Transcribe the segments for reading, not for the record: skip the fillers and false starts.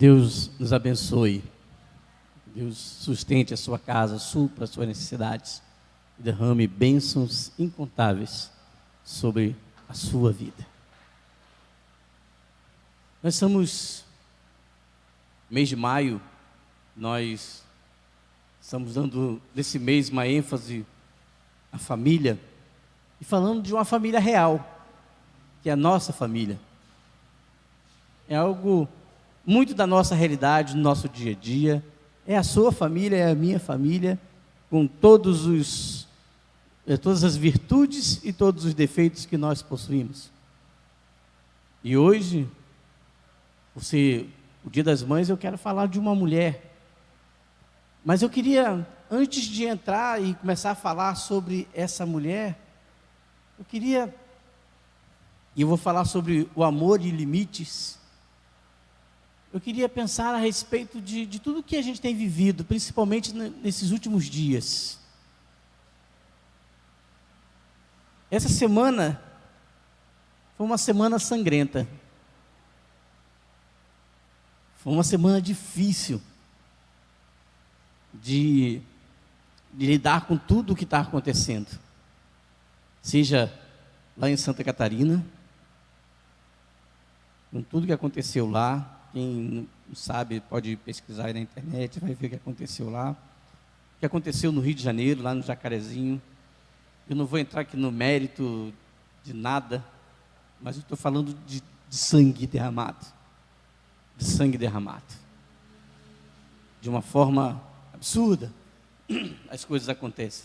Deus nos abençoe. Deus sustente a sua casa, supra as suas necessidades e derrame bênçãos incontáveis sobre a sua vida. Nós estamos, mês de maio, nós estamos dando nesse mês uma ênfase à família e falando de uma família real, que é a nossa família. É algo muito da nossa realidade, do nosso dia a dia. É a sua família, é a minha família, com todas as virtudes e todos os defeitos que nós possuímos. E hoje, o Dia das Mães, eu quero falar de uma mulher. Mas eu queria, antes de entrar e começar a falar sobre essa mulher, eu vou falar sobre o amor e limites. Eu queria pensar a respeito de tudo que a gente tem vivido, principalmente nesses últimos dias. Essa semana foi uma semana sangrenta. Foi uma semana difícil de lidar com tudo o que está acontecendo. Seja lá em Santa Catarina, com tudo que aconteceu lá. Quem não sabe pode pesquisar aí na internet, vai ver o que aconteceu lá. O que aconteceu no Rio de Janeiro, lá no Jacarezinho. Eu não vou entrar aqui no mérito de nada, mas eu estou falando de sangue derramado. De sangue derramado. De uma forma absurda, as coisas acontecem.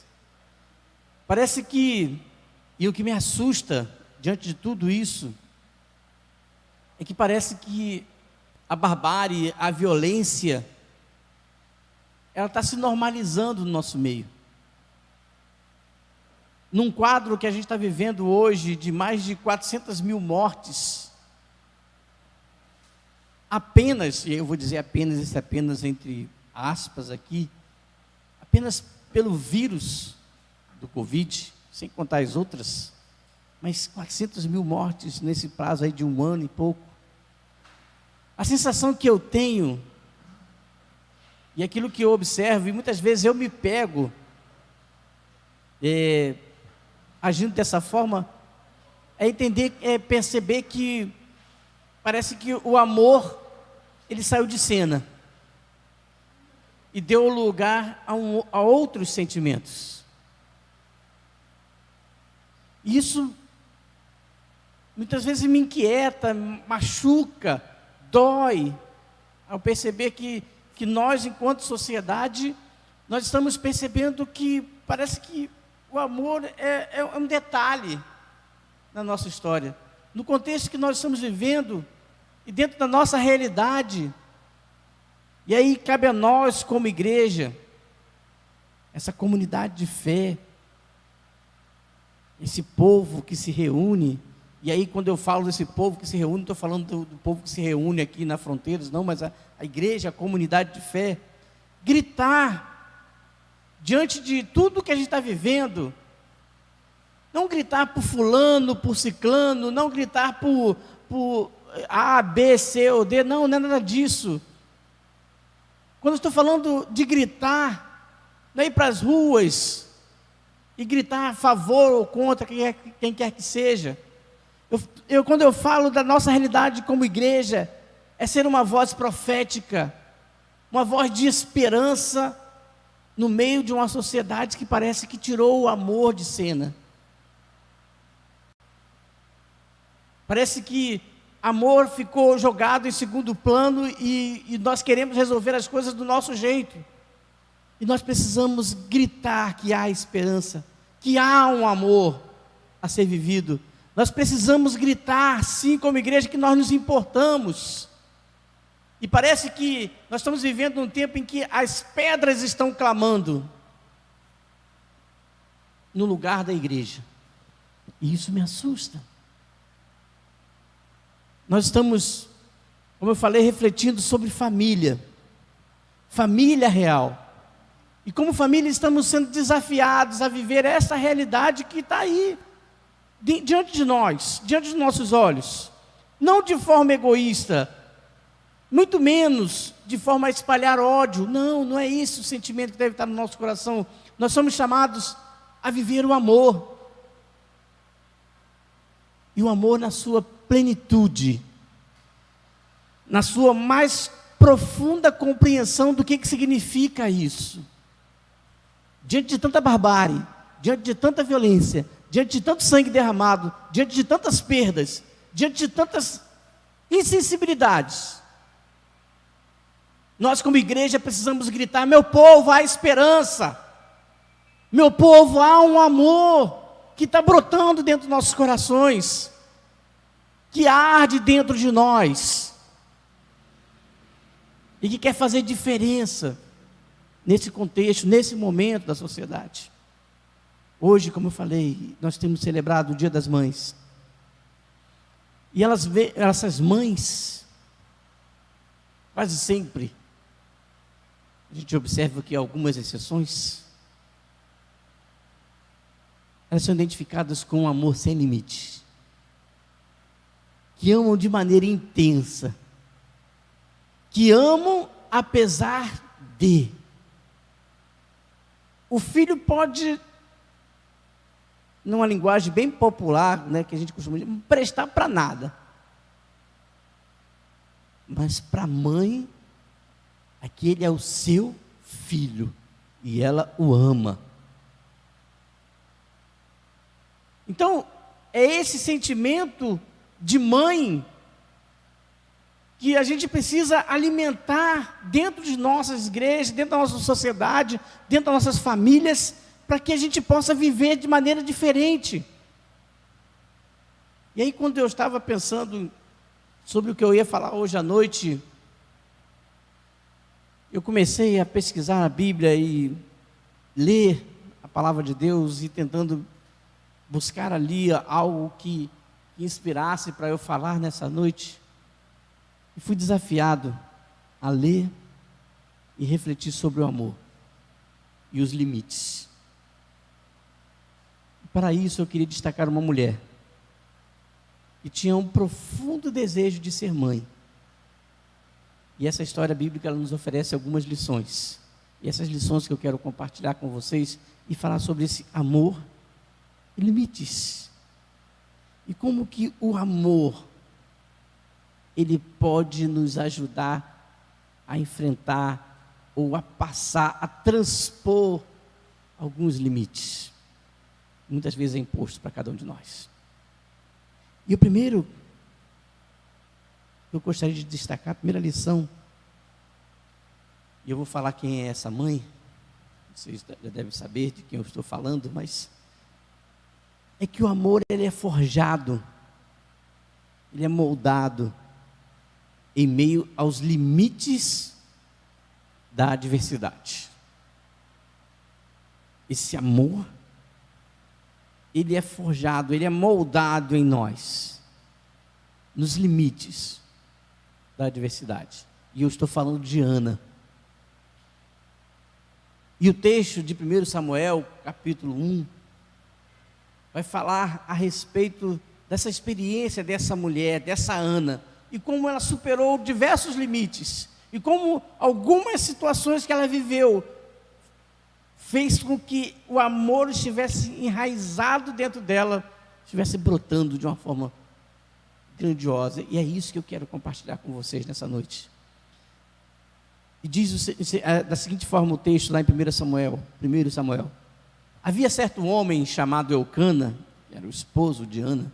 Parece que, e o que me assusta diante de tudo isso, é que parece que a barbárie, a violência, ela está se normalizando no nosso meio. Num quadro que a gente está vivendo hoje, de mais de 400 mil mortes, apenas, e eu vou dizer apenas entre aspas aqui, apenas pelo vírus do Covid, sem contar as outras, mas 400 mil mortes nesse prazo aí de 1 ano e pouco. A sensação que eu tenho, e aquilo que eu observo, e muitas vezes eu me pego agindo dessa forma, é perceber que parece que o amor, ele saiu de cena e deu lugar a outros sentimentos. Isso muitas vezes me inquieta, machuca, dói, ao perceber que nós, enquanto sociedade, nós estamos percebendo que parece que o amor é um detalhe na nossa história. No contexto que nós estamos vivendo, e dentro da nossa realidade, e aí cabe a nós, como igreja, essa comunidade de fé, esse povo que se reúne. E aí, quando eu falo desse povo que se reúne, não estou falando do povo que se reúne aqui na Fronteiras, não, mas a igreja, a comunidade de fé, gritar diante de tudo que a gente está vivendo, não gritar por fulano, por ciclano, não gritar por A, B, C ou D, não é nada disso. Quando eu estou falando de gritar, não é ir para as ruas e gritar a favor ou contra quem quer que seja. Quando eu falo da nossa realidade como igreja, é ser uma voz profética, uma voz de esperança no meio de uma sociedade que parece que tirou o amor de cena. Parece que amor ficou jogado em segundo plano e nós queremos resolver as coisas do nosso jeito. E nós precisamos gritar que há esperança, que há um amor a ser vivido. Nós precisamos gritar, sim, como igreja, que nós nos importamos. E parece que nós estamos vivendo um tempo em que as pedras estão clamando no lugar da igreja. E isso me assusta. Nós estamos, como eu falei, refletindo sobre família. Família real. E como família estamos sendo desafiados a viver essa realidade que está aí, diante de nós, diante dos nossos olhos. Não de forma egoísta, muito menos de forma a espalhar ódio. Não, não é esse o sentimento que deve estar no nosso coração. Nós somos chamados a viver o amor. E o amor na sua plenitude, na sua mais profunda compreensão do que significa isso. Diante de tanta barbárie, diante de tanta violência, diante de tanto sangue derramado, diante de tantas perdas, diante de tantas insensibilidades, nós como igreja precisamos gritar: meu povo, há esperança, meu povo, há um amor que está brotando dentro dos nossos corações, que arde dentro de nós, e que quer fazer diferença nesse contexto, nesse momento da sociedade. Hoje, como eu falei, nós temos celebrado o Dia das Mães, e essas mães, quase sempre, a gente observa que algumas exceções, elas são identificadas com um amor sem limite, que amam de maneira intensa, que amam apesar de. O filho pode, numa linguagem bem popular, né, que a gente costuma dizer, prestar para nada, mas para a mãe, aquele é o seu filho, e ela o ama. Então, é esse sentimento de mãe que a gente precisa alimentar dentro de nossas igrejas, dentro da nossa sociedade, dentro das nossas famílias, para que a gente possa viver de maneira diferente. E aí, quando eu estava pensando sobre o que eu ia falar hoje à noite, eu comecei a pesquisar a Bíblia e ler a palavra de Deus e tentando buscar ali algo que inspirasse para eu falar nessa noite. E fui desafiado a ler e refletir sobre o amor e os limites. Para isso eu queria destacar uma mulher que tinha um profundo desejo de ser mãe. E essa história bíblica, ela nos oferece algumas lições. E essas lições que eu quero compartilhar com vocês e falar sobre esse amor e limites. E como que o amor, ele pode nos ajudar a enfrentar ou a passar, a transpor alguns limites. Muitas vezes é imposto para cada um de nós. E o primeiro, eu gostaria de destacar, a primeira lição, e eu vou falar quem é essa mãe, vocês já devem saber de quem eu estou falando, mas é que o amor, ele é forjado, ele é moldado em meio aos limites da adversidade. Esse amor, ele é forjado, ele é moldado em nós, nos limites da adversidade. E eu estou falando de Ana. E o texto de 1 Samuel, capítulo 1, vai falar a respeito dessa experiência dessa mulher, dessa Ana, e como ela superou diversos limites, e como algumas situações que ela viveu, fez com que o amor estivesse enraizado dentro dela, estivesse brotando de uma forma grandiosa. E é isso que eu quero compartilhar com vocês nessa noite. E diz da seguinte forma o texto lá em 1 Samuel. Havia certo homem chamado Eucana, que era o esposo de Ana,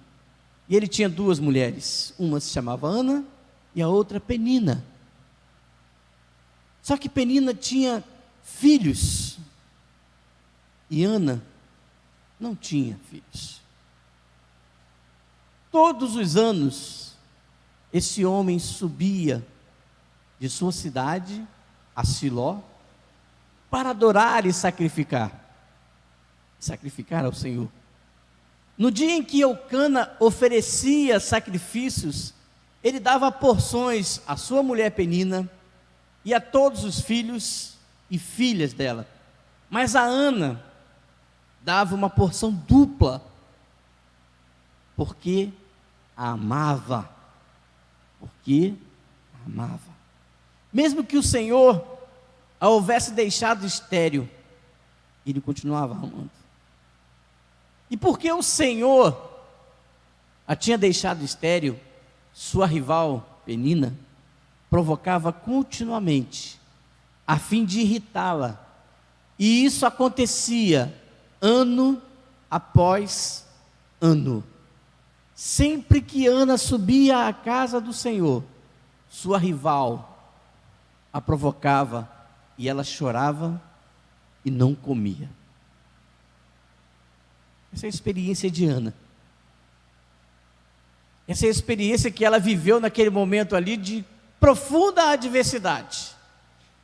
e ele tinha duas mulheres, uma se chamava Ana e a outra Penina. Só que Penina tinha filhos e Ana não tinha filhos. Todos os anos, esse homem subia de sua cidade a Siló para adorar e sacrificar ao Senhor. No dia em que Eucana oferecia sacrifícios, ele dava porções à sua mulher Penina e a todos os filhos e filhas dela. Mas a Ana dava uma porção dupla, porque a amava. mesmo que o Senhor a houvesse deixado estéril, ele continuava amando. E porque o Senhor a tinha deixado estéril, sua rival, Penina, provocava continuamente, a fim de irritá-la. E isso acontecia ano após ano. Sempre que Ana subia à casa do Senhor, sua rival a provocava e ela chorava e não comia. Essa é a experiência de Ana. Essa é a experiência que ela viveu naquele momento ali de profunda adversidade.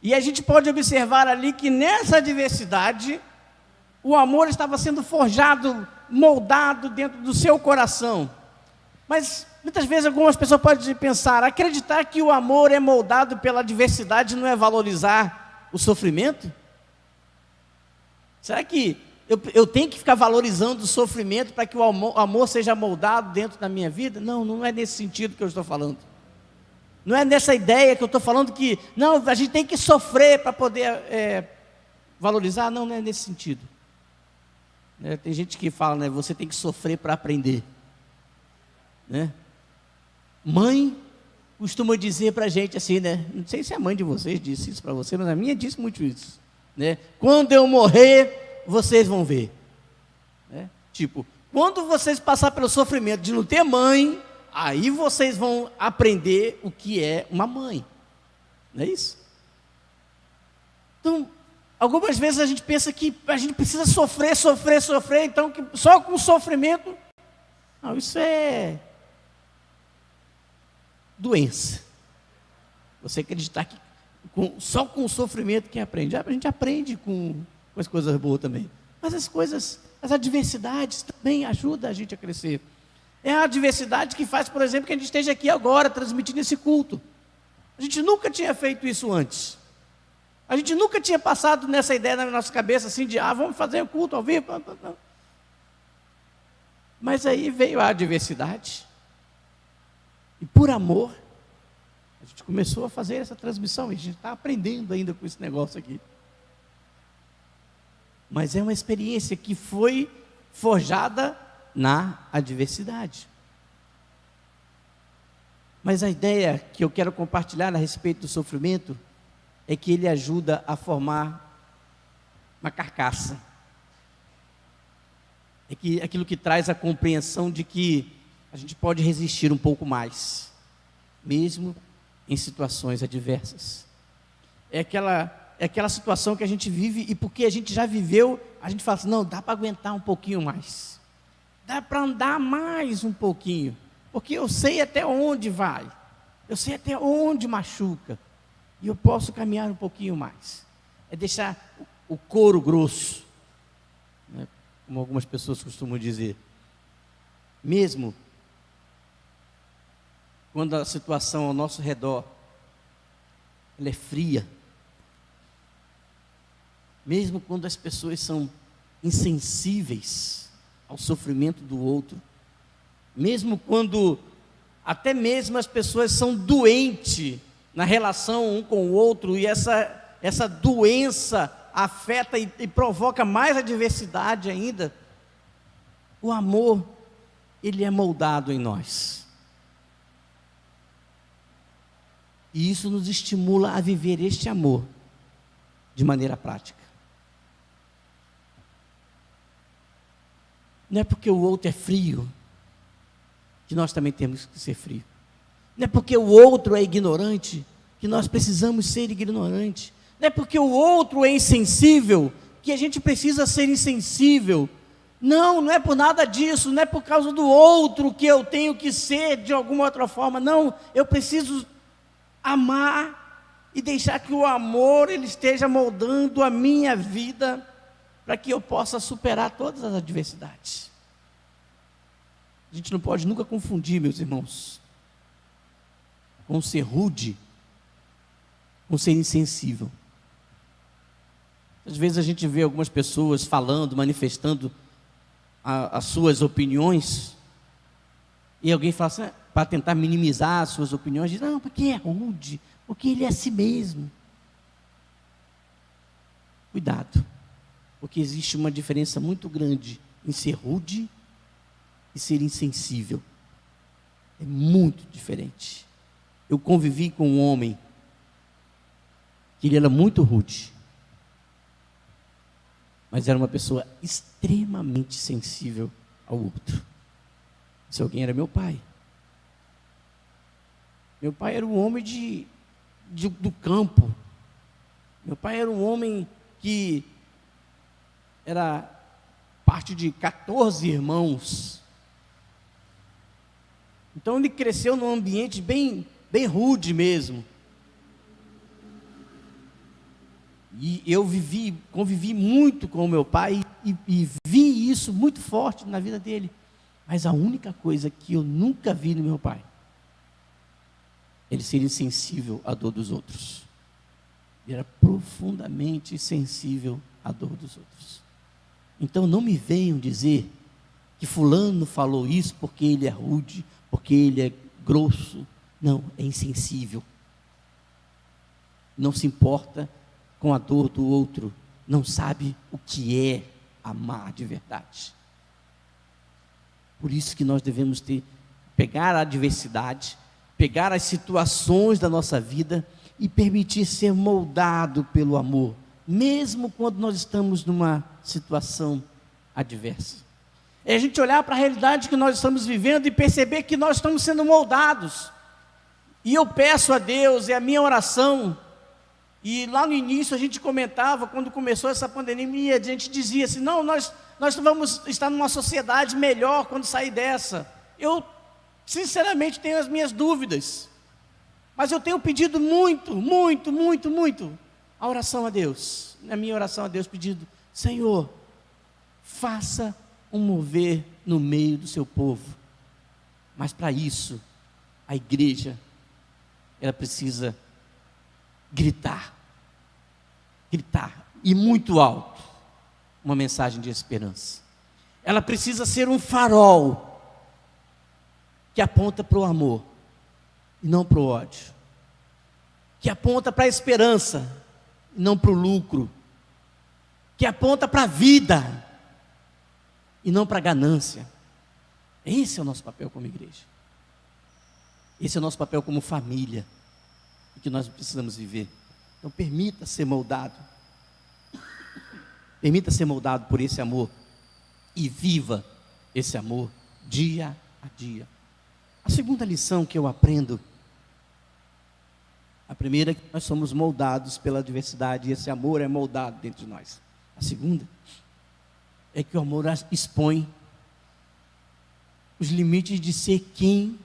E a gente pode observar ali que nessa adversidade, o amor estava sendo forjado, moldado dentro do seu coração. Mas muitas vezes algumas pessoas podem pensar, acreditar que o amor é moldado pela adversidade não é valorizar o sofrimento? Será que eu tenho que ficar valorizando o sofrimento para que o amor seja moldado dentro da minha vida? Não, não é nesse sentido que eu estou falando. Não é nessa ideia que eu estou falando que, não, a gente tem que sofrer para poder valorizar. Não, não é nesse sentido. Tem gente que fala, né, você tem que sofrer para aprender. Né? Mãe costuma dizer para a gente assim, né? Não sei se a mãe de vocês disse isso para você, mas a minha disse muito isso. Né? Quando eu morrer, vocês vão ver. Né? Tipo, quando vocês passar pelo sofrimento de não ter mãe, aí vocês vão aprender o que é uma mãe. Não é isso? Então, algumas vezes a gente pensa que a gente precisa sofrer, então que só com sofrimento. Não, isso é doença. Você acreditar que só com o sofrimento que aprende. A gente aprende com as coisas boas também. Mas as adversidades também ajudam a gente a crescer. É a adversidade que faz, por exemplo, que a gente esteja aqui agora transmitindo esse culto. A gente nunca tinha feito isso antes. A gente nunca tinha passado nessa ideia na nossa cabeça assim de, vamos fazer o culto ao vivo. Mas aí veio a adversidade. E por amor, a gente começou a fazer essa transmissão. E a gente está aprendendo ainda com esse negócio aqui. Mas é uma experiência que foi forjada na adversidade. Mas a ideia que eu quero compartilhar a respeito do sofrimento é que ele ajuda a formar uma carcaça. É que aquilo que traz a compreensão de que a gente pode resistir um pouco mais, mesmo em situações adversas. É aquela situação que a gente vive e porque a gente já viveu, a gente fala assim, não, dá para aguentar um pouquinho mais. Dá para andar mais um pouquinho, porque eu sei até onde vai, eu sei até onde machuca, e eu posso caminhar um pouquinho mais. É deixar o couro grosso, né, como algumas pessoas costumam dizer. Mesmo quando a situação ao nosso redor ela é fria, mesmo quando as pessoas são insensíveis ao sofrimento do outro, mesmo quando até mesmo as pessoas são doentes na relação um com o outro, e essa doença afeta e provoca mais adversidade ainda, o amor, ele é moldado em nós. E isso nos estimula a viver este amor de maneira prática. Não é porque o outro é frio que nós também temos que ser frio. Não é porque o outro é ignorante que nós precisamos ser ignorantes. Não é porque o outro é insensível que a gente precisa ser insensível. Não, não é por nada disso, não é por causa do outro que eu tenho que ser de alguma outra forma. Não, eu preciso amar e deixar que o amor ele esteja moldando a minha vida para que eu possa superar todas as adversidades. A gente não pode nunca confundir, meus irmãos, com ser rude, com ser insensível. Às vezes a gente vê algumas pessoas falando, manifestando as suas opiniões, e alguém fala assim, para tentar minimizar as suas opiniões, diz, não, porque é rude, porque ele é a si mesmo. Cuidado, porque existe uma diferença muito grande em ser rude e ser insensível. É muito diferente. Eu convivi com um homem que ele era muito rude, mas era uma pessoa extremamente sensível ao outro. Esse alguém era meu pai. Meu pai era um homem do campo. Meu pai era um homem que era parte de 14 irmãos. Então ele cresceu num ambiente bem rude mesmo. E eu convivi muito com o meu pai e vi isso muito forte na vida dele. Mas a única coisa que eu nunca vi no meu pai, ele ser insensível à dor dos outros. Ele era profundamente sensível à dor dos outros. Então não me venham dizer que fulano falou isso porque ele é rude, porque ele é grosso. Não, é insensível. Não se importa com a dor do outro. Não sabe o que é amar de verdade. Por isso que nós devemos pegar a adversidade, pegar as situações da nossa vida e permitir ser moldado pelo amor, mesmo quando nós estamos numa situação adversa. É a gente olhar para a realidade que nós estamos vivendo e perceber que nós estamos sendo moldados. E eu peço a Deus, é a minha oração, e lá no início a gente comentava, quando começou essa pandemia, a gente dizia assim, não, nós vamos estar numa sociedade melhor quando sair dessa. Eu, sinceramente, tenho as minhas dúvidas, mas eu tenho pedido muito a oração a Deus, a minha oração a Deus, pedindo, Senhor, faça um mover no meio do seu povo. Mas para isso, a igreja, ela precisa gritar, e muito alto, uma mensagem de esperança. Ela precisa ser um farol, que aponta para o amor, e não para o ódio, que aponta para a esperança, e não para o lucro, que aponta para a vida, e não para a ganância. Esse é o nosso papel como igreja. Esse é o nosso papel como família, que nós precisamos viver. Então permita ser moldado. Permita ser moldado por esse amor. E viva esse amor dia a dia. A segunda lição que eu aprendo, a primeira é que nós somos moldados pela adversidade, e esse amor é moldado dentro de nós. A segunda é que o amor expõe os limites de ser quem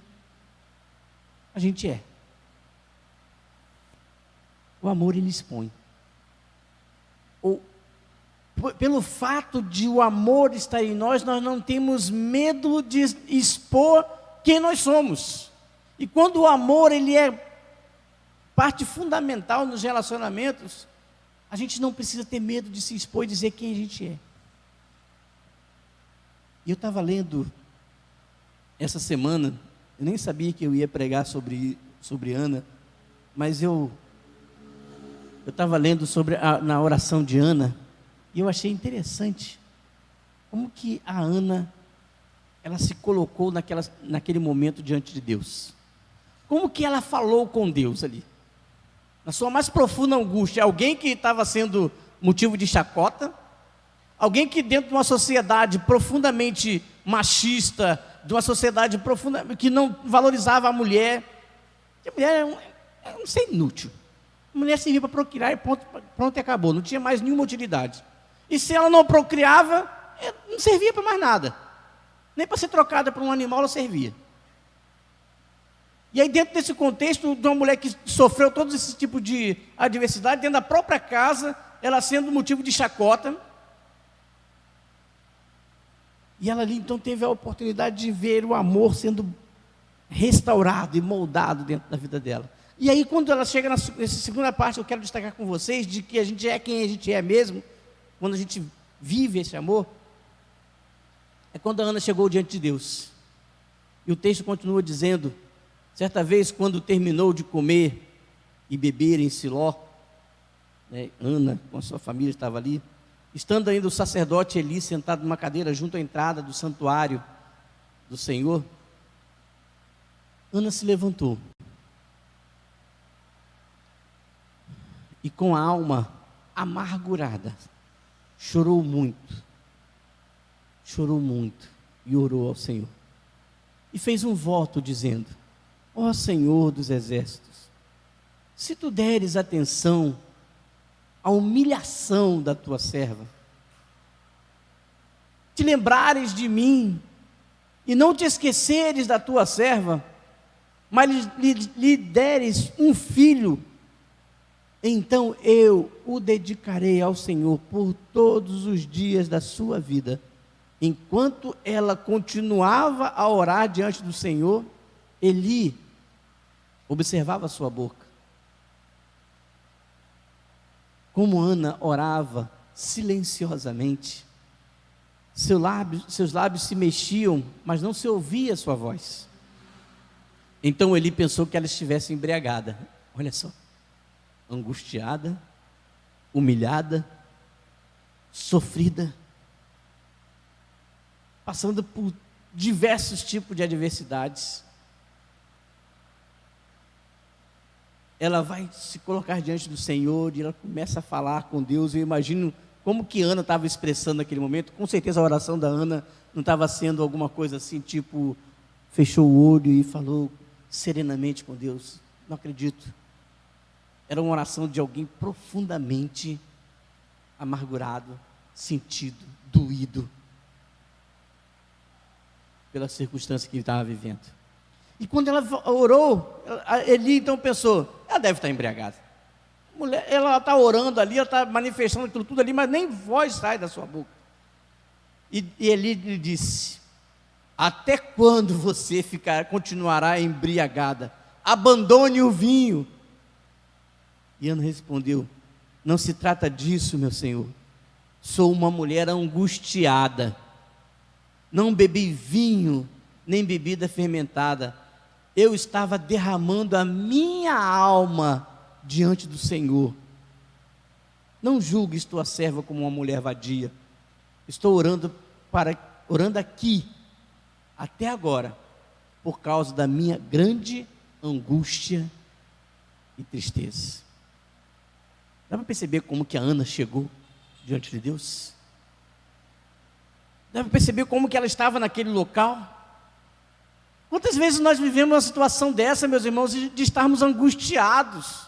a gente é. O amor, ele expõe. Pelo fato de o amor estar em nós, nós não temos medo de expor quem nós somos. E quando o amor, ele é parte fundamental nos relacionamentos, a gente não precisa ter medo de se expor e dizer quem a gente é. E eu estava lendo essa semana, eu nem sabia que eu ia pregar sobre Ana, mas eu estava lendo na oração de Ana, e eu achei interessante como que a Ana, ela se colocou naquele momento diante de Deus. Como que ela falou com Deus ali? Na sua mais profunda angústia, alguém que estava sendo motivo de chacota, alguém que dentro de uma sociedade profundamente machista, de uma sociedade que não valorizava a mulher, que a mulher era um ser inútil. A mulher servia para procriar e pronto e acabou, não tinha mais nenhuma utilidade. E se ela não procriava, não servia para mais nada. Nem para ser trocada por um animal ela servia. E aí dentro desse contexto, de uma mulher que sofreu todos esses tipos de adversidade, dentro da própria casa, ela sendo motivo de chacota, e ela ali então teve a oportunidade de ver o amor sendo restaurado e moldado dentro da vida dela. E aí quando ela chega nessa segunda parte, eu quero destacar com vocês, de que a gente é quem a gente é mesmo, quando a gente vive esse amor, é quando a Ana chegou diante de Deus. E o texto continua dizendo, certa vez quando terminou de comer, e beber em Siló, né? Ana com a sua família estava ali. Estando ainda o sacerdote Eli sentado numa cadeira junto à entrada do santuário do Senhor, Ana se levantou e com a alma amargurada chorou muito e orou ao Senhor. E fez um voto dizendo: ó Senhor dos exércitos, se tu deres atenção à humilhação da tua serva, te lembrares de mim e não te esqueceres da tua serva, mas lhe deres um filho, então eu o dedicarei ao Senhor por todos os dias da sua vida. Enquanto ela continuava a orar diante do Senhor, Eli observava a sua boca. Como Ana orava silenciosamente, seus lábios se mexiam, mas não se ouvia a sua voz. Então Eli pensou que ela estivesse embriagada. Olha só, angustiada, humilhada, sofrida, passando por diversos tipos de adversidades. Ela vai se colocar diante do Senhor e ela começa a falar com Deus. Eu imagino como que Ana estava expressando naquele momento. Com certeza a oração da Ana não estava sendo alguma coisa assim, tipo, fechou o olho e falou serenamente com Deus. Não acredito. Era uma oração de alguém profundamente amargurado, sentido, doído pela circunstância que ele estava vivendo. E quando ela orou, Eli então pensou: ela deve estar embriagada. Mulher, ela está orando ali, ela está manifestando aquilo tudo ali, mas nem voz sai da sua boca. E Eli lhe disse: até quando você continuará embriagada? Abandone o vinho. E Ana respondeu: não se trata disso, meu senhor. Sou uma mulher angustiada. Não bebi vinho, nem bebida fermentada. Eu estava derramando a minha alma diante do Senhor. Não julgues tua serva como uma mulher vadia. Estou orando aqui, até agora, por causa da minha grande angústia e tristeza. Dá para perceber como que a Ana chegou diante de Deus? Dá para perceber como que ela estava naquele local? Quantas vezes nós vivemos uma situação dessa, meus irmãos, de estarmos angustiados?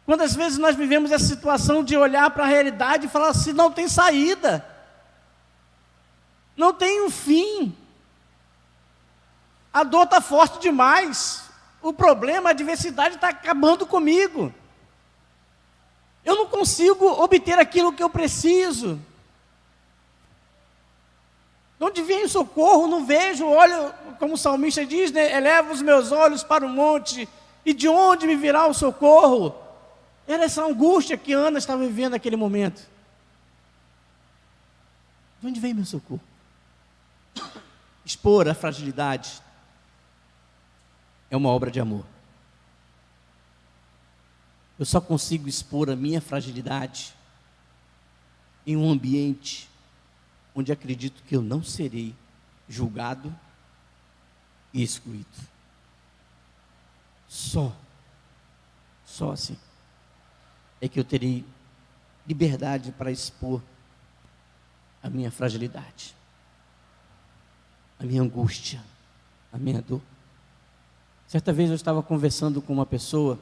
Quantas vezes nós vivemos essa situação de olhar para a realidade e falar assim: não tem saída, não tem um fim, a dor está forte demais, o problema, a adversidade está acabando comigo, eu não consigo obter aquilo que eu preciso. De onde vem o socorro? Não vejo. Olho, como o salmista diz, né? Elevo os meus olhos para o monte, e de onde me virá o socorro? Era essa angústia que Ana estava vivendo naquele momento. De onde vem meu socorro? Expor a fragilidade é uma obra de amor. Eu só consigo expor a minha fragilidade em um ambiente onde acredito que eu não serei julgado e excluído. Só assim é que eu terei liberdade para expor a minha fragilidade, a minha angústia, a minha dor. Certa vez eu estava conversando com uma pessoa,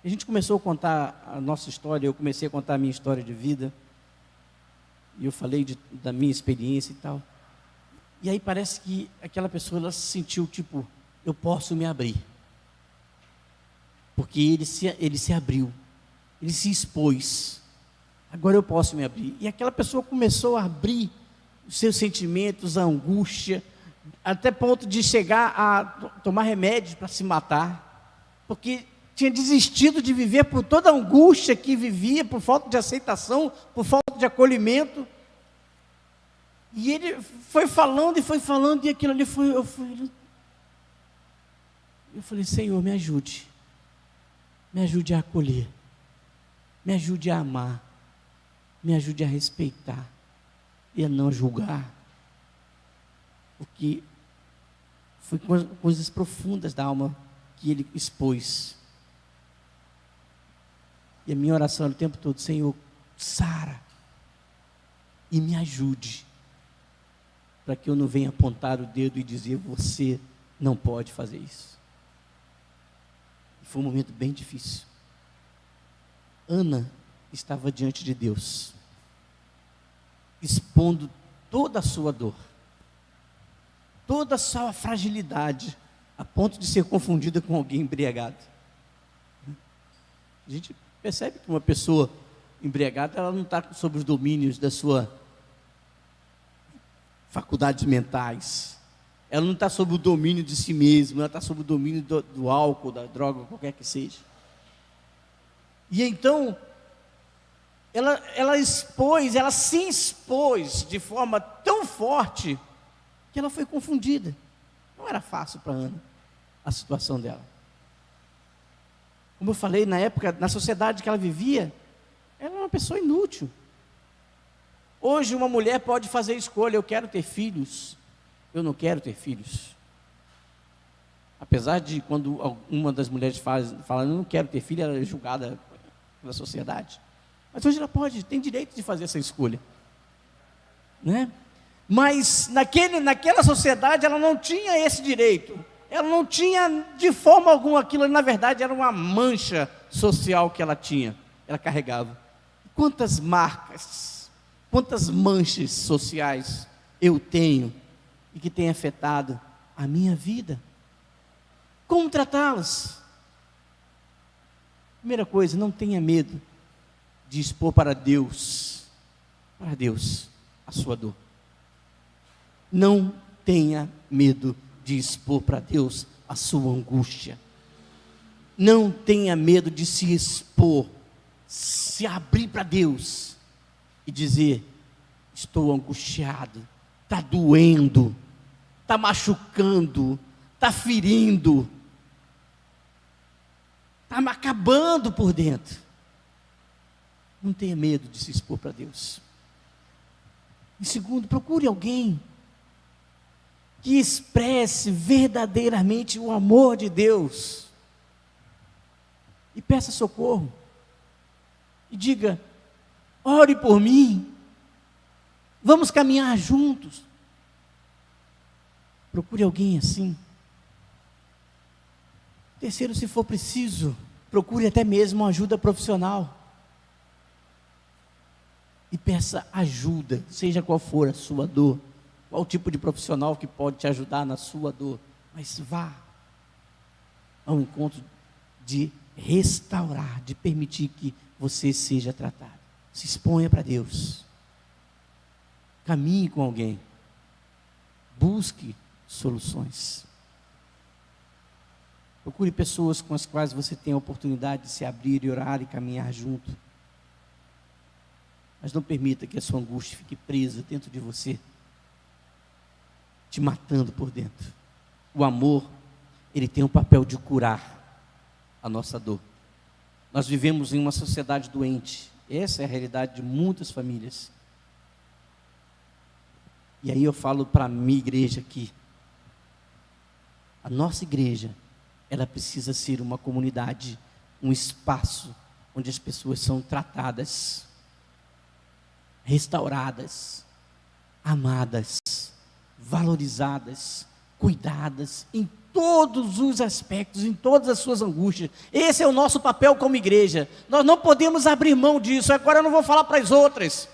a gente começou a contar a nossa história, eu comecei a contar a minha história de vida, e eu falei da minha experiência e tal. E aí parece que aquela pessoa, ela se sentiu tipo: eu posso me abrir. Porque ele se abriu, ele se expôs. Agora eu posso me abrir. E aquela pessoa começou a abrir os seus sentimentos, a angústia, até ponto de chegar a tomar remédios para se matar. Porque tinha desistido de viver por toda a angústia que vivia, por falta de aceitação, por falta de acolhimento. E ele foi falando, e aquilo ali foi... Eu falei, Senhor, me ajude a acolher, me ajude a amar, me ajude a respeitar e a não julgar, porque foi coisas profundas da alma que ele expôs. E a minha oração era o tempo todo, Senhor, sara e me ajude, para que eu não venha apontar o dedo e dizer, você não pode fazer isso. E foi um momento bem difícil. Ana estava diante de Deus, expondo toda a sua dor, toda a sua fragilidade, a ponto de ser confundida com alguém embriagado. A gente percebe que uma pessoa embriagada, ela não está sob os domínios da sua faculdades mentais, ela não está sob o domínio de si mesma, ela está sob o domínio do álcool, da droga, qualquer que seja. E então, ela se expôs de forma tão forte, que ela foi confundida. Não era fácil para Ana a situação dela. Como eu falei, na época, na sociedade que ela vivia, ela era uma pessoa inútil. Hoje uma mulher pode fazer escolha, eu quero ter filhos, eu não quero ter filhos. Apesar de quando uma das mulheres fala, eu não quero ter filho, ela é julgada pela sociedade. Mas hoje ela tem direito de fazer essa escolha, né? Mas naquela sociedade ela não tinha esse direito. Ela não tinha de forma alguma aquilo, na verdade era uma mancha social que ela tinha, ela carregava. Quantas marcas, quantas manchas sociais eu tenho e que tem afetado a minha vida? Como tratá-las? Primeira coisa, não tenha medo de expor para Deus, a sua dor. Não tenha medo de expor para Deus a sua angústia. Não tenha medo de se expor, se abrir para Deus e dizer, estou angustiado, está doendo, está machucando, está ferindo, está me acabando por dentro. Não tenha medo de se expor para Deus. E segundo, procure alguém que expresse verdadeiramente o amor de Deus e peça socorro e diga, ore por mim, vamos caminhar juntos. Procure alguém assim. Terceiro, se for preciso, procure até mesmo uma ajuda profissional e peça ajuda, seja qual for a sua dor, qual tipo de profissional que pode te ajudar na sua dor, mas vá ao encontro de restaurar, de permitir que você seja tratado. Se exponha para Deus, caminhe com alguém, busque soluções, procure pessoas com as quais você tem a oportunidade de se abrir e orar e caminhar junto, mas não permita que a sua angústia fique presa dentro de você, te matando por dentro. O amor, ele tem o papel de curar a nossa dor. Nós vivemos em uma sociedade doente, essa é a realidade de muitas famílias. E aí eu falo para a minha igreja aqui, a nossa igreja, ela precisa ser uma comunidade, um espaço, onde as pessoas são tratadas, restauradas, amadas, valorizadas, cuidadas, em todos os aspectos, em todas as suas angústias. Esse é o nosso papel como igreja. Nós não podemos abrir mão disso. Agora eu não vou falar para as outras,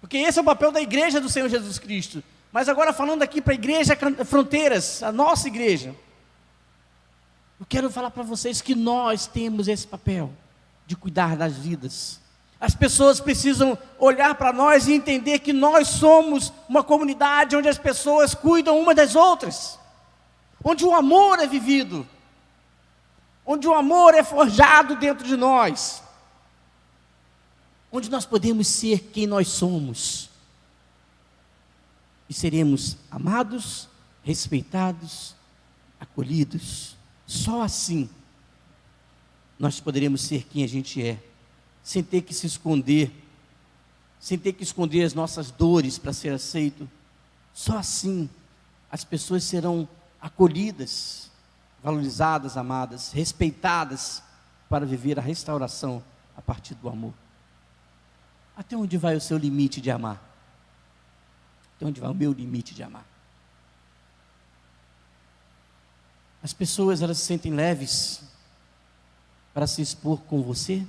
porque esse é o papel da igreja do Senhor Jesus Cristo. Mas agora falando aqui para a igreja Fronteiras, a nossa igreja, eu quero falar para vocês que nós temos esse papel de cuidar das vidas. As pessoas precisam olhar para nós e entender que nós somos uma comunidade onde as pessoas cuidam uma das outras, onde o amor é vivido, onde o amor é forjado dentro de nós, onde nós podemos ser quem nós somos e seremos amados, respeitados, acolhidos. Só assim nós poderemos ser quem a gente é, sem ter que se esconder, sem ter que esconder as nossas dores para ser aceito. Só assim as pessoas serão acolhidas, valorizadas, amadas, respeitadas, para viver a restauração a partir do amor. Até onde vai o seu limite de amar? Até onde vai o meu limite de amar? As pessoas, elas se sentem leves para se expor com você?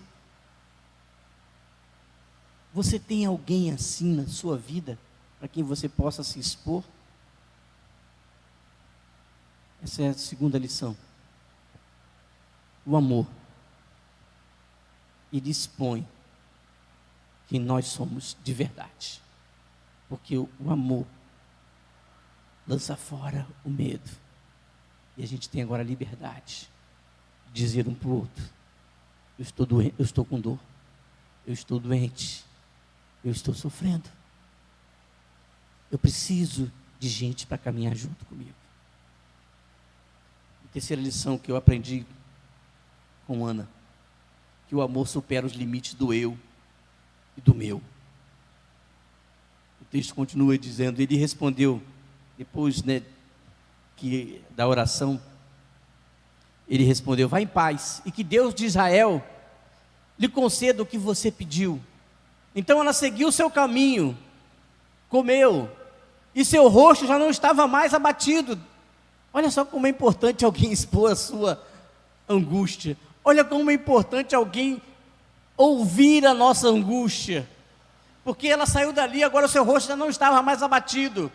Você tem alguém assim na sua vida, para quem você possa se expor? Essa é a segunda lição. O amor, ele expõe quem nós somos de verdade. Porque o amor lança fora o medo. E a gente tem agora a liberdade de dizer um para o outro: eu estou doente, eu estou com dor, eu estou doente, eu estou sofrendo. Eu preciso de gente para caminhar junto comigo. A terceira lição que eu aprendi com Ana: que o amor supera os limites do eu e do meu. O texto continua dizendo: ele respondeu, depois da oração, ele respondeu: vá em paz, e que Deus de Israel lhe conceda o que você pediu. Então ela seguiu o seu caminho, comeu, e seu rosto já não estava mais abatido. Olha só como é importante alguém expor a sua angústia. Olha como é importante alguém ouvir a nossa angústia. Porque ela saiu dali, agora o seu rosto já não estava mais abatido.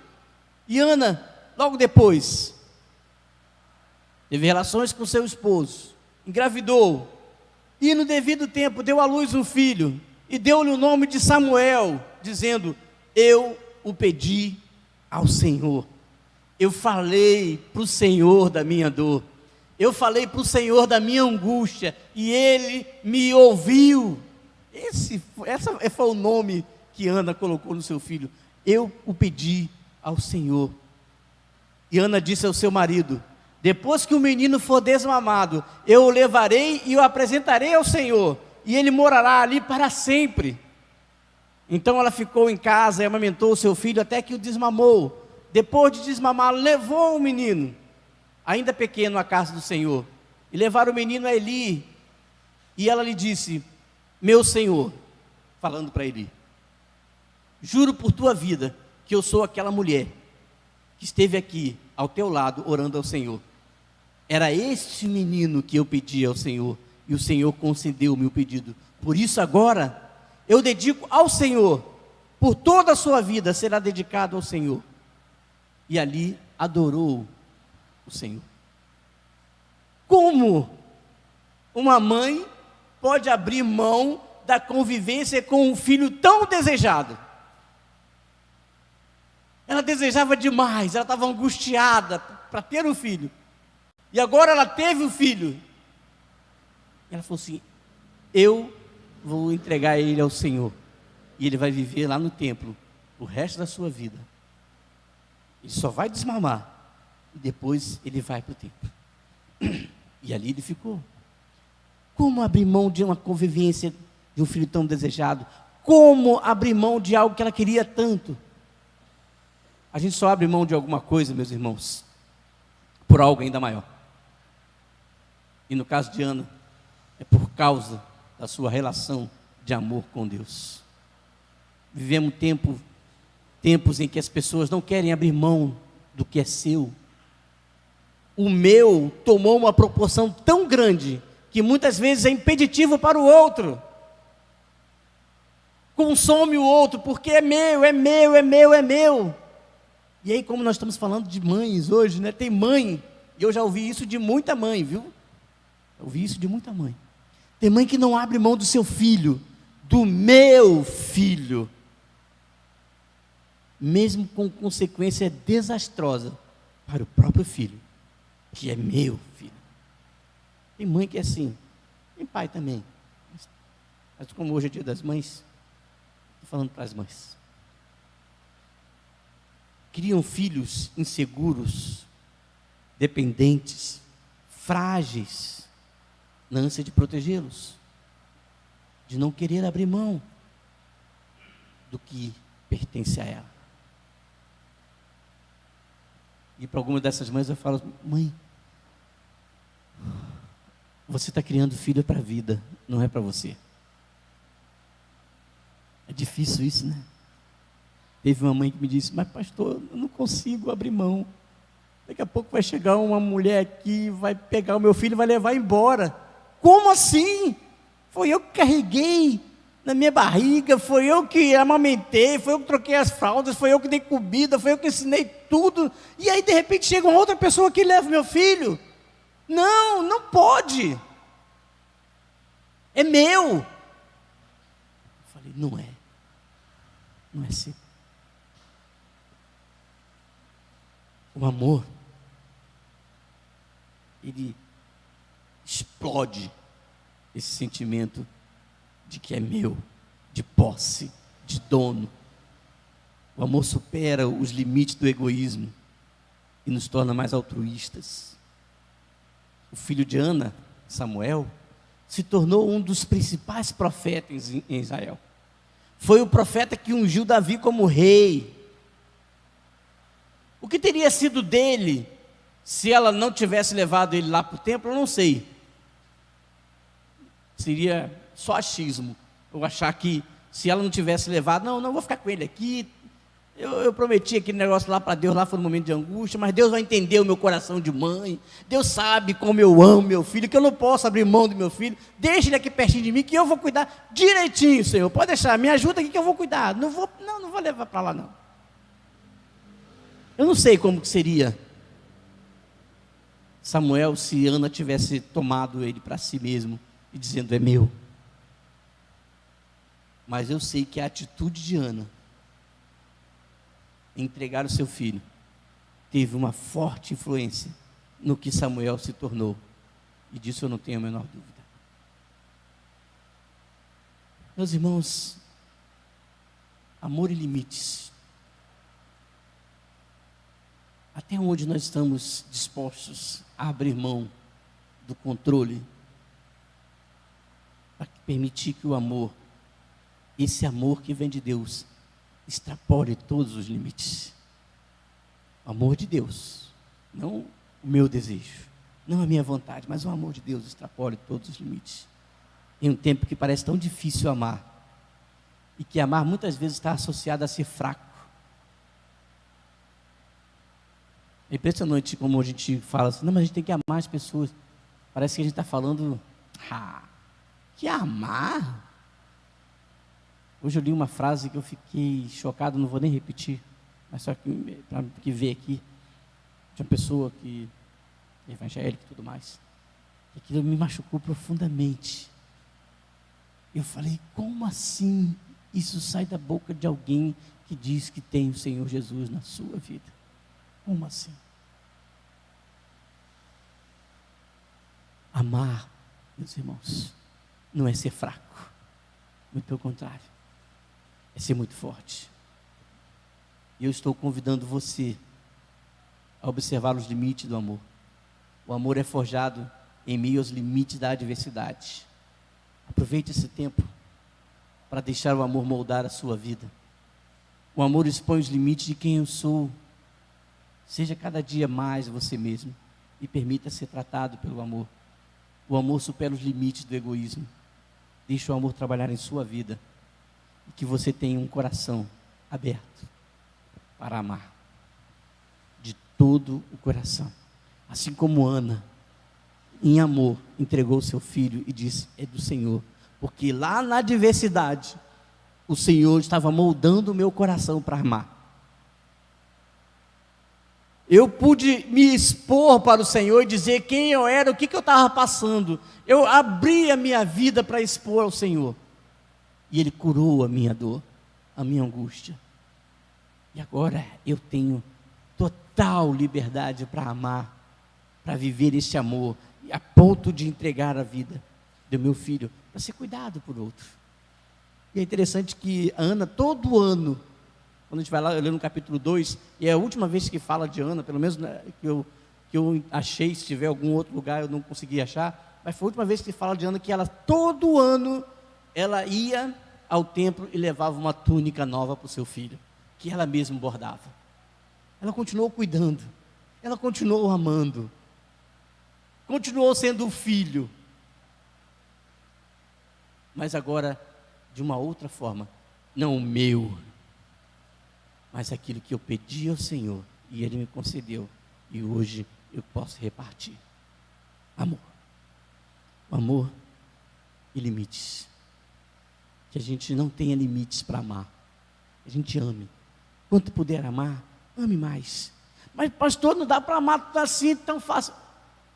E Ana, logo depois, teve relações com seu esposo, engravidou, e no devido tempo deu à luz um filho, e deu-lhe o nome de Samuel, dizendo: eu o pedi ao Senhor. Eu falei para o Senhor da minha dor, eu falei para o Senhor da minha angústia, e Ele me ouviu. Esse foi o nome que Ana colocou no seu filho. Eu o pedi ao Senhor. E Ana disse ao seu marido: depois que o menino for desmamado, eu o levarei e o apresentarei ao Senhor, e ele morará ali para sempre. Então ela ficou em casa e amamentou o seu filho até que o desmamou. Depois de desmamá-lo, levou o menino, ainda pequeno, à casa do Senhor, e levaram o menino a Eli. E ela lhe disse: meu Senhor, falando para Eli, juro por tua vida que eu sou aquela mulher que esteve aqui ao teu lado orando ao Senhor. Era este menino que eu pedi ao Senhor, e o Senhor concedeu o meu pedido. Por isso agora eu dedico ao Senhor, por toda a sua vida será dedicado ao Senhor. E ali adorou o Senhor. Como uma mãe pode abrir mão da convivência com um filho tão desejado? Ela desejava demais, ela estava angustiada para ter um filho. E agora ela teve um filho. Ela falou assim: eu vou entregar ele ao Senhor, e ele vai viver lá no templo o resto da sua vida. Ele só vai desmamar, e depois ele vai para o templo. E ali ele ficou. Como abrir mão de uma convivência de um filho tão desejado? Como abrir mão de algo que ela queria tanto? A gente só abre mão de alguma coisa, meus irmãos, por algo ainda maior. E no caso de Ana, é por causa da sua relação de amor com Deus. Vivemos tempos em que as pessoas não querem abrir mão do que é seu. O meu tomou uma proporção tão grande que muitas vezes é impeditivo para o outro. Consome o outro porque é meu, é meu, é meu, é meu. E aí, como nós estamos falando de mães hoje, né? Tem mãe, e eu já ouvi isso de muita mãe, viu? Eu ouvi isso de muita mãe. Tem mãe que não abre mão do seu filho, do meu filho, mesmo com consequência desastrosa para o próprio filho, que é meu filho. Tem mãe que é assim, tem pai também. Mas como hoje é dia das mães, estou falando para as mães. Criam filhos inseguros, dependentes, frágeis, na ânsia de protegê-los, de não querer abrir mão do que pertence a ela. E para alguma dessas mães eu falo: mãe, você está criando filho para a vida, não é para você. É difícil isso, né? Teve uma mãe que me disse: mas pastor, eu não consigo abrir mão. Daqui a pouco vai chegar uma mulher aqui, vai pegar o meu filho e vai levar embora. Como assim? Foi eu que carreguei na minha barriga, foi eu que amamentei, foi eu que troquei as fraldas, foi eu que dei comida, foi eu que ensinei tudo. E aí de repente chega uma outra pessoa que leva meu filho. Não, não pode. É meu. Eu falei: não é. Não é seu. O amor, ele explode esse sentimento de que é meu, de posse, de dono. O amor supera os limites do egoísmo e nos torna mais altruístas. O filho de Ana, Samuel, se tornou um dos principais profetas em Israel. Foi o profeta que ungiu Davi como rei. O que teria sido dele se ela não tivesse levado ele lá para o templo? Eu não sei. Seria só achismo eu achar que se ela não tivesse levado, não vou ficar com ele aqui. Eu prometi aquele negócio lá para Deus, lá foi um momento de angústia, mas Deus vai entender o meu coração de mãe. Deus sabe como eu amo meu filho, que eu não posso abrir mão do meu filho. Deixa ele aqui pertinho de mim, que eu vou cuidar direitinho, Senhor. Pode deixar, me ajuda aqui que eu vou cuidar. Não vou levar para lá, não. Eu não sei como que seria Samuel se Ana tivesse tomado ele para si mesmo e dizendo: é meu. Mas eu sei que a atitude de Ana em entregar o seu filho teve uma forte influência no que Samuel se tornou, e disso eu não tenho a menor dúvida. Meus irmãos, amor e limites. Até onde nós estamos dispostos a abrir mão do controle para permitir que o amor, esse amor que vem de Deus, extrapole todos os limites. O amor de Deus, não o meu desejo, não a minha vontade, mas o amor de Deus extrapole todos os limites. Em um tempo que parece tão difícil amar, e que amar muitas vezes está associado a ser fraco. É impressionante como a gente fala assim: não, mas a gente tem que amar as pessoas. Parece que a gente está falando, que amar? Hoje eu li uma frase que eu fiquei chocado, não vou nem repetir, mas só para que ver aqui, de uma pessoa que é evangélica e tudo mais. Aquilo me machucou profundamente. Eu falei: como assim isso sai da boca de alguém que diz que tem o Senhor Jesus na sua vida? Como assim? Amar, meus irmãos, não é ser fraco. Muito pelo contrário. É ser muito forte. E eu estou convidando você a observar os limites do amor. O amor é forjado em meio aos limites da adversidade. Aproveite esse tempo para deixar o amor moldar a sua vida. O amor expõe os limites de quem eu sou. Seja cada dia mais você mesmo e permita ser tratado pelo amor. O amor supera os limites do egoísmo. Deixe o amor trabalhar em sua vida e que você tenha um coração aberto para amar de todo o coração. Assim como Ana, em amor, entregou seu filho e disse: é do Senhor. Porque lá na adversidade, o Senhor estava moldando o meu coração para amar. Eu pude me expor para o Senhor e dizer quem eu era, o que eu estava passando. Eu abri a minha vida para expor ao Senhor. E Ele curou a minha dor, a minha angústia. E agora eu tenho total liberdade para amar, para viver esse amor, a ponto de entregar a vida do meu filho, para ser cuidado por outro. E é interessante que a Ana, todo ano, quando a gente vai lá, eu leio no capítulo 2, e é a última vez que fala de Ana, pelo menos que eu que eu achei, se tiver algum outro lugar eu não consegui achar, mas foi a última vez que fala de Ana que ela, todo ano, ela ia ao templo e levava uma túnica nova para o seu filho, que ela mesma bordava. Ela continuou cuidando, ela continuou amando, continuou sendo o filho, mas agora de uma outra forma, não o meu, mas aquilo que eu pedi ao Senhor e Ele me concedeu, e hoje eu posso repartir. Amor, o amor e limites, que a gente não tenha limites para amar, a gente ame, quanto puder amar, ame mais. Mas pastor, não dá para amar assim tão fácil.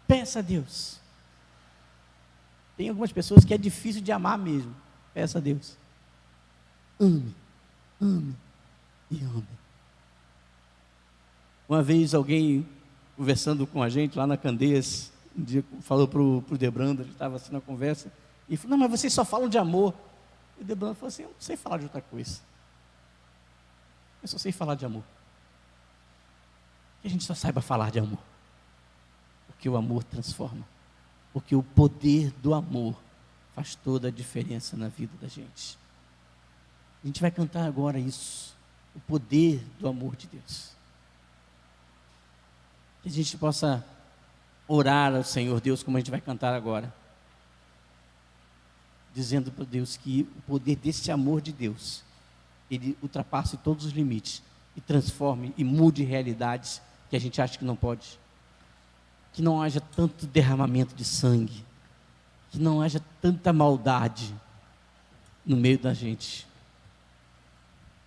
Peça a Deus. Tem algumas pessoas que é difícil de amar mesmo. Peça a Deus. Ame, ame e ame. Uma vez alguém conversando com a gente lá na Candeias, um dia falou para o Debrando, ele estava assim na conversa, e falou, não, mas vocês só falam de amor. E o Debrando falou assim, eu não sei falar de outra coisa. Eu só sei falar de amor. Que a gente só saiba falar de amor. Porque o amor transforma. Porque o poder do amor faz toda a diferença na vida da gente. A gente vai cantar agora isso. O poder do amor de Deus. Que a gente possa orar ao Senhor Deus, como a gente vai cantar agora. Dizendo para Deus que o poder desse amor de Deus, ele ultrapasse todos os limites e transforme e mude realidades que a gente acha que não pode. Que não haja tanto derramamento de sangue, que não haja tanta maldade no meio da gente,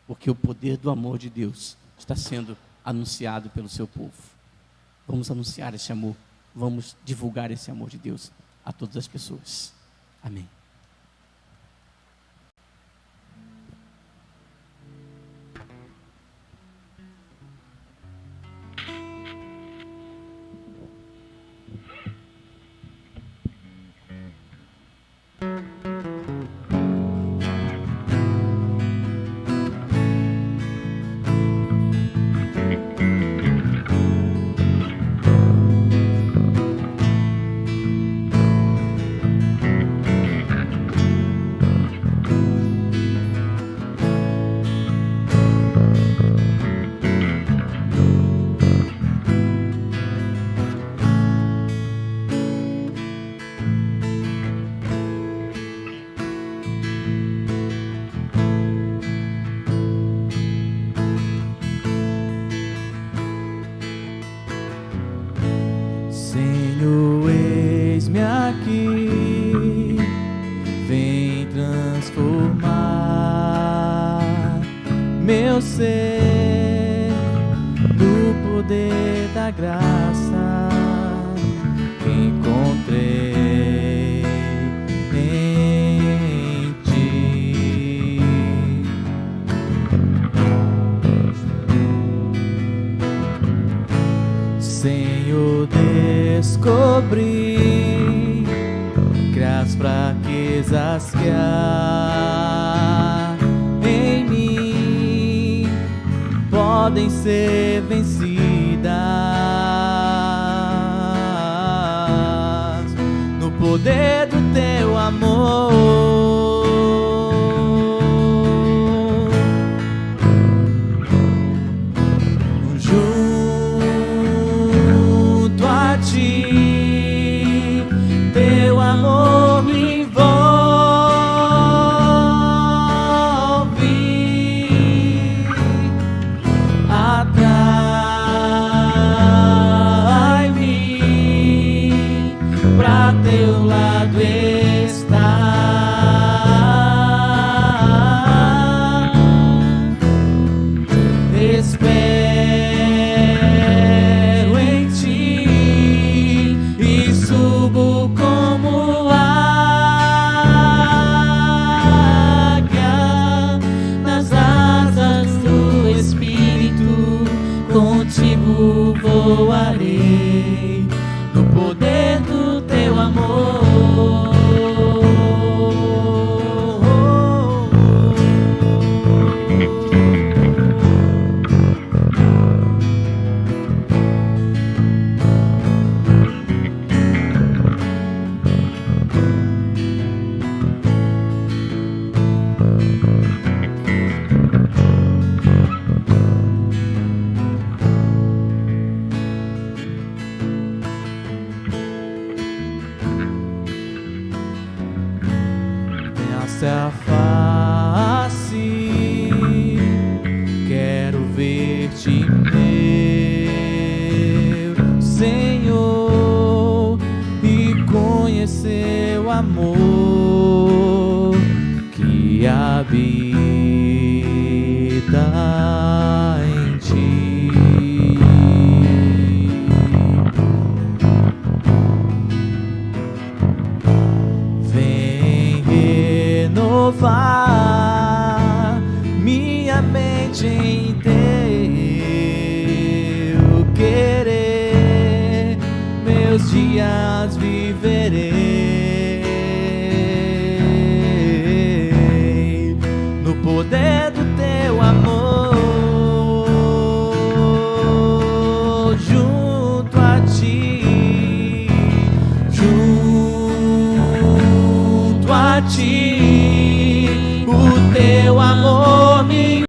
porque o poder do amor de Deus está sendo anunciado pelo seu povo. Vamos anunciar esse amor, vamos divulgar esse amor de Deus a todas as pessoas. Amém. Senhor, eis-me aqui, vem transformar meu ser no poder da graça que encontrei em ti. Senhor, descobri que as fraquezas que há em mim podem ser vencidas no poder do teu amor. Teu amor me envolve, atrai-me pra teu lado estar. Espero em ti e subo como águia nas asas do Espírito, contigo voarei no poder do teu amor. de meu Senhor e conhecer o amor que habita em ti. Vem renovar minha mente em teu querer, meus dias viverei no poder do teu amor, junto a ti, junto a ti, o teu amor me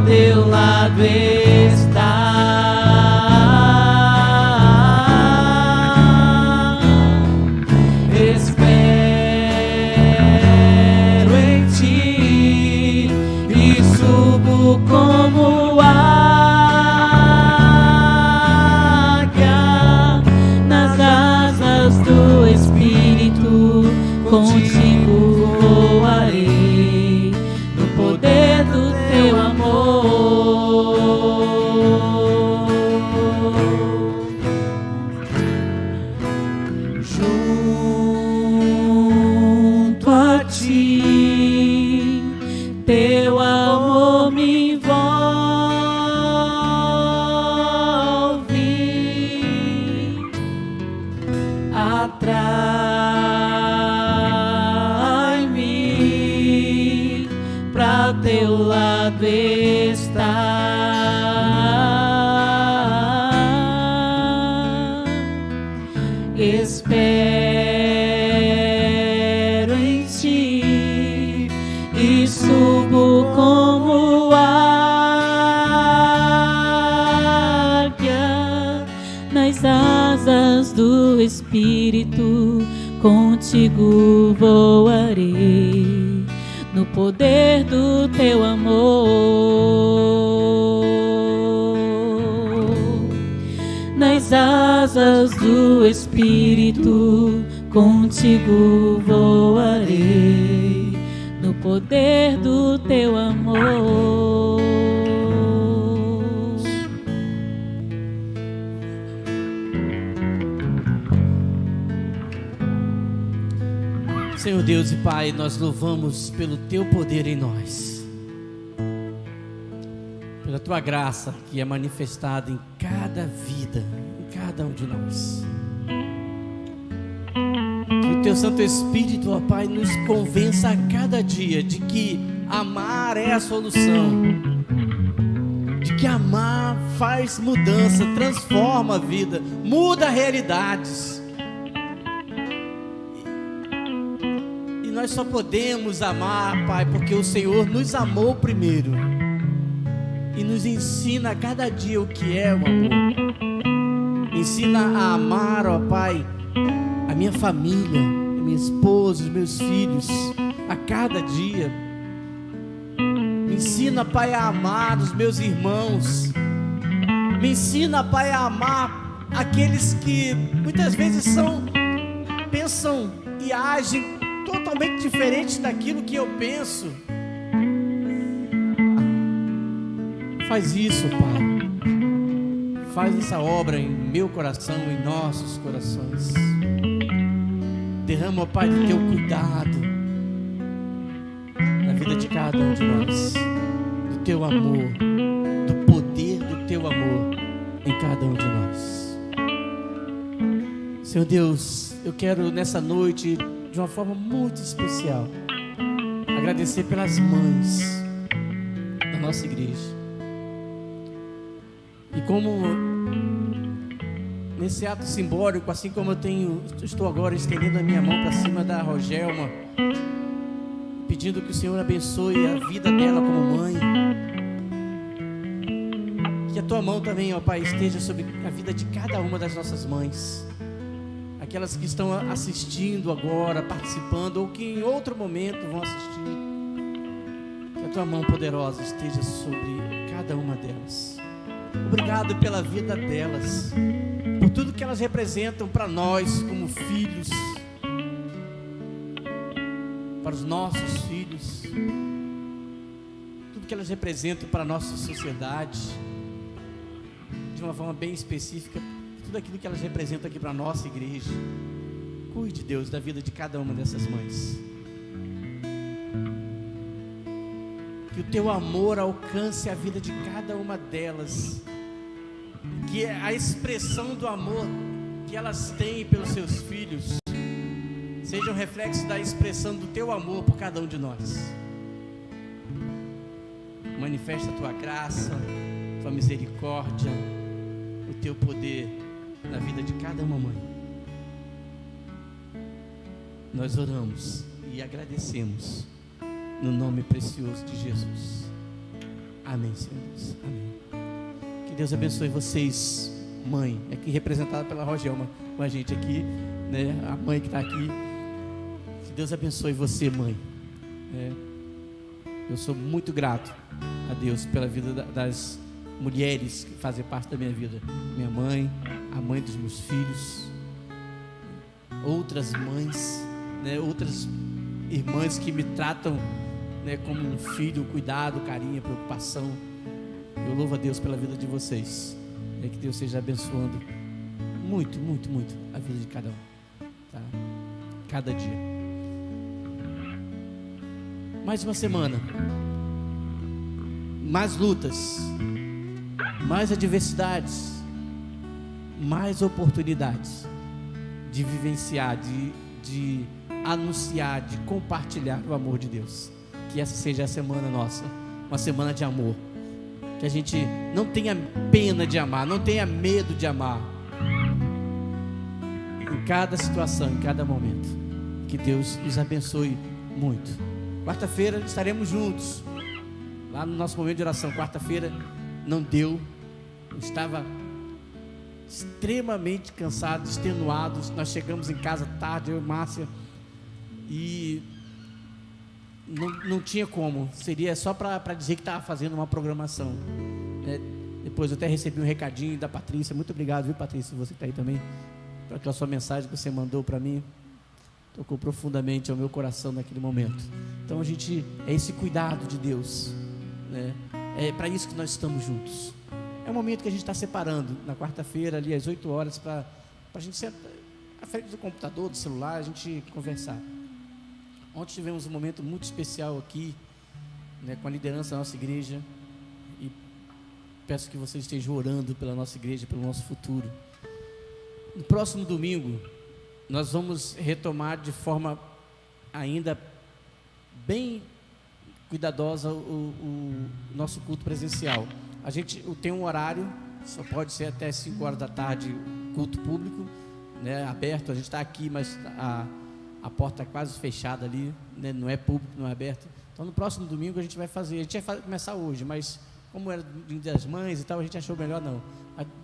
teu lado está. Espero em ti e subo como águia nas asas do Espírito, contigo voarei no poder do teu amor. Junto a ti, teu amor me envolve, atrai-me pra teu lado está. Espero em ti e subo como águia nas asas do Espírito, contigo voarei no poder do teu amor. Nas asas do Espírito, contigo voarei no poder do teu amor. Senhor Deus e Pai, nós louvamos pelo teu poder em nós, pela tua graça que é manifestada em cada vida, em cada um de nós. Que o teu Santo Espírito, ó Pai, nos convença a cada dia de que amar é a solução, de que amar faz mudança, transforma a vida, muda realidades. Nós só podemos amar, Pai, porque o Senhor nos amou primeiro e nos ensina a cada dia o que é o amor. Ensina a amar, ó Pai, a minha família, a minha esposa, os meus filhos, a cada dia. Me ensina, Pai, a amar os meus irmãos. Me ensina, Pai, a amar aqueles que muitas vezes pensam e agem totalmente diferente daquilo que eu penso. Faz isso, Pai. Faz essa obra em meu coração, em nossos corações. Derrama, ó Pai, do teu cuidado na vida de cada um de nós, do teu amor, do poder do teu amor em cada um de nós. Senhor Deus, eu quero nessa noite, de uma forma muito especial, agradecer pelas mães da nossa igreja. E como nesse ato simbólico, assim como estou agora estendendo a minha mão para cima da Rogelma, pedindo que o Senhor abençoe a vida dela como mãe, que a tua mão também, ó Pai, esteja sobre a vida de cada uma das nossas mães, aquelas que estão assistindo agora, participando, ou que em outro momento vão assistir. Que a tua mão poderosa esteja sobre cada uma delas. Obrigado pela vida delas, por tudo que elas representam para nós como filhos, para os nossos filhos, tudo que elas representam para a nossa sociedade, de uma forma bem específica, tudo aquilo que elas representam aqui para a nossa igreja. Cuide, Deus, da vida de cada uma dessas mães. Que o teu amor alcance a vida de cada uma delas, que a expressão do amor que elas têm pelos seus filhos seja um reflexo da expressão do teu amor por cada um de nós. Manifesta a tua graça, tua misericórdia, o teu poder na vida de cada uma mãe. Nós oramos e agradecemos no nome precioso de Jesus. Amém, Senhor Deus. Amém. Que Deus abençoe vocês, mãe, aqui representada pela Rogelma com a gente aqui, né? A mãe que está aqui. Que Deus abençoe você, mãe. Eu sou muito grato a Deus pela vida das mulheres que fazem parte da minha vida. Minha mãe, a mãe dos meus filhos, outras mães, né? Outras irmãs que me tratam, né, como um filho, cuidado, carinho, preocupação. Eu louvo a Deus pela vida de vocês. Que Deus esteja abençoando muito, muito, muito a vida de cada um, tá? Cada dia. Mais uma semana, mais lutas, mais adversidades, mais oportunidades de vivenciar, de anunciar, de compartilhar o amor de Deus. Que essa seja a semana nossa, uma semana de amor. Que a gente não tenha pena de amar, não tenha medo de amar, em cada situação, em cada momento. Que Deus nos abençoe muito. Quarta-feira estaremos juntos, lá no nosso momento de oração. Quarta-feira não deu, eu estava extremamente cansado, extenuado. Nós chegamos em casa tarde, eu e Márcia, e não tinha como, seria só para dizer que estava fazendo uma programação. Depois eu até recebi um recadinho da Patrícia. Muito obrigado, viu, Patrícia, você que está aí também, por aquela sua mensagem que você mandou para mim. Tocou profundamente ao meu coração naquele momento. Então é esse cuidado de Deus, né? É para isso que nós estamos juntos. É um momento que a gente está separando na quarta-feira ali às 8 horas para a gente sentar à frente do computador, do celular, a gente conversar. Ontem tivemos um momento muito especial aqui, né, com a liderança da nossa igreja, e peço que vocês estejam orando pela nossa igreja, pelo nosso futuro. No próximo domingo nós vamos retomar de forma ainda bem cuidadosa o nosso culto presencial. A gente tem um horário, só pode ser até 5 horas da tarde, culto público, né, aberto. A gente está aqui, mas a porta está quase fechada ali, né, não é público, não é aberto. Então no próximo domingo a gente vai fazer, a gente ia começar hoje, mas como era Dia das Mães e tal, a gente achou melhor não.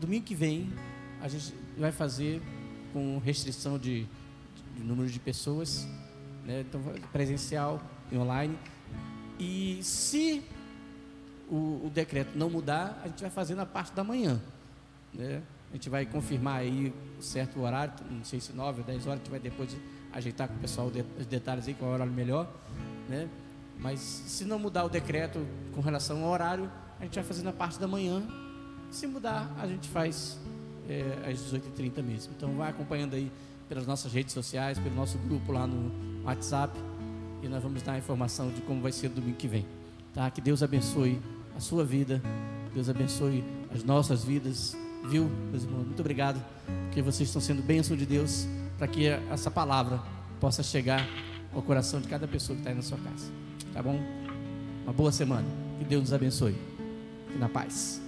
Domingo que vem a gente vai fazer com restrição de número de pessoas, né? Então presencial e online. E se o decreto não mudar, a gente vai fazer na parte da manhã, né? A gente vai confirmar aí o certo horário, não sei se 9 ou 10 horas, a gente vai depois ajeitar com o pessoal os detalhes aí, qual é o horário melhor, né? Mas se não mudar o decreto com relação ao horário, a gente vai fazer na parte da manhã. Se mudar, a gente faz às 18h30 mesmo. Então vai acompanhando aí pelas nossas redes sociais, pelo nosso grupo lá no WhatsApp, e nós vamos dar a informação de como vai ser domingo que vem, tá? Que Deus abençoe a sua vida, Deus abençoe as nossas vidas, viu, meus irmãos? Muito obrigado, porque vocês estão sendo bênção de Deus, para que essa palavra possa chegar ao coração de cada pessoa que está aí na sua casa, tá bom? Uma boa semana, que Deus nos abençoe, e na paz.